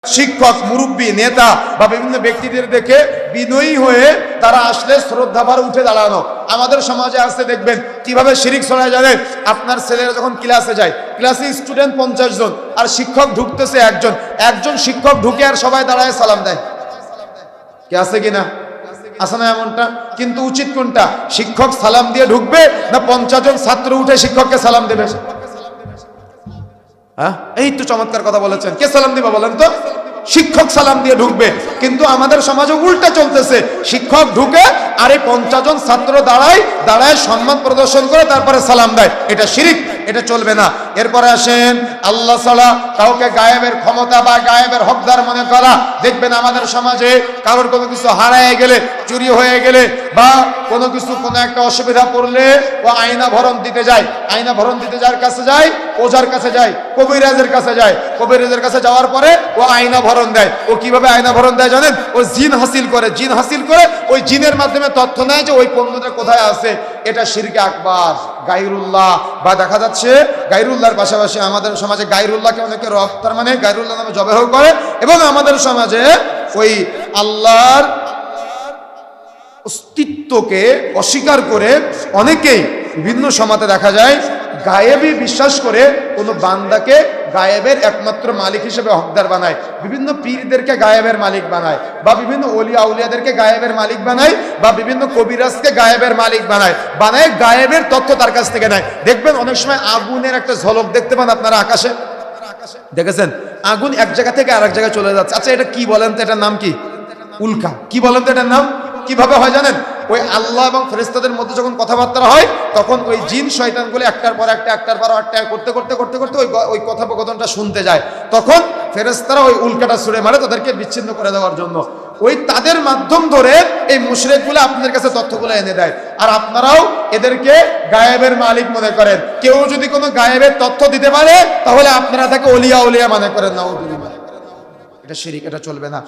শিক্ষক, মুরব্বী, নেতা বা বিভিন্ন ব্যক্তিদের দেখে বিনয়ী হয়ে তারা আসলে শ্রদ্ধাভার উঠে দাঁড়ানো। আমাদের সমাজে আসতে দেখবেন কিভাবে শিরিক ছড়ায় জানেন। আপনার ছেলেরা যখন ক্লাসে যায়, ক্লাসে স্টুডেন্ট 50 জন আর শিক্ষক ঢুকতেছে একজন শিক্ষক ঢুকে আর সবাই দাঁড়ায় সালাম দেয়। কে আছে কিনা? আছে না এমনটা? কিন্তু উচিত কোনটা? শিক্ষক সালাম দিয়ে ঢুকবে না 50 জন ছাত্র উঠে শিক্ষককে সালাম দেবে? হ্যাঁ, এই তো চমৎকার কথা বলেছেন। কে সালাম দিবা বলেন তো? শিক্ষক সালাম দিয়ে ঢুকবে। কিন্তু আমাদের সমাজে উল্টা চলতেছে, শিক্ষক ঢুকে আর এই 50 জন ছাত্র দাঁড়ায় সম্মান প্রদর্শন করে তারপরে সালাম দেয়। এটা শিরিক, এটা চলবে না। এরপরে আসেন আল্লাহ ছাড়া কাউকে গায়েবের ক্ষমতা বা গায়েবের হকদার মনে করা। দেখবেন আমাদের সমাজে কারোর কোনো কিছু হারায় গেলে, চুরি হয়ে গেলে বা কোনো কিছু কোনো একটা অসুবিধা পড়লে ও আয়না ভরণ দিতে যায়। আয়না ভরণ দিতে যার কাছে যায়, ওজার কাছে যায়, কবিরাজের কাছে যায়। কবিরাজের কাছে যাওয়ার পরে ও আয়না ভরণ দেয়। ও কিভাবে আয়না ভরণ দেয় জানেন? ও জিন হাসিল করে ওই জিনের মাধ্যমে তথ্য নেয় যে ওই পণ্যটা কোথায় আছে। এটা শিরকে আকবার, গায়রুল্লাহ। বা দেখা যাচ্ছে গায়রুল্লাহর পাশাপাশি আমাদের সমাজে গায়রুল্লাহকে অনেকে রব, তার মানে গায়রুল্লাহ নামে জবেহ করে। এবং আমাদের সমাজে ওই আল্লাহর অস্তিত্বকে অস্বীকার করে অনেকেই বিভিন্ন সমাজে দেখা যায় গায়েবী বিশ্বাস করে কোনো বান্দাকে গায়েবের একমাত্র মালিক হিসেবে হকদার বানায়। বিভিন্ন পীরদেরকে গায়েবের মালিক বানায়, বা বিভিন্ন ওলিয়া উলিয়াদেরকে গায়েবের মালিক বানায়, বা বিভিন্ন কবিরাজকে গায়েবের মালিক বানায় গায়েবের তথ্য তার কাছ থেকে নেয়। দেখবেন অনেক সময় আগুনের একটা ঝলক দেখতে পান আপনারা আকাশে, দেখেছেন? আগুন এক জায়গা থেকে আরেক জায়গায় চলে যাচ্ছে। আচ্ছা, এটা কি বলেন তো? এটার নাম কি? উল্কা। কি বলেন তো এটার নাম? কিভাবে হয় জানেন? ওই আল্লাহ এবং ফেরেশতাদের মধ্যে যখন কথাবার্তা হয় তখন ওই জিন শয়তানগুলো একটার পর একটা করতে ওই কথোপকথনটা শুনতে যায়। তখন ফেরেশতারা ওই উল্কাটা ছুঁড়ে মারে তাদেরকে বিচ্ছিন্ন করে দেওয়ার জন্য। ওই তাদের মাধ্যম ধরে এই মুশরিকগুলো আপনাদের কাছে তথ্যগুলো এনে দেয়। আর আপনারাও এদেরকে গায়েবের মালিক মনে করেন। কেউ যদি কোনো গায়েবের তথ্য দিতে পারে তাহলে আপনারা তাকে ওলিয়া মনে করেন। নাউযুবিল্লাহ। এটা শিরক, এটা চলবে না।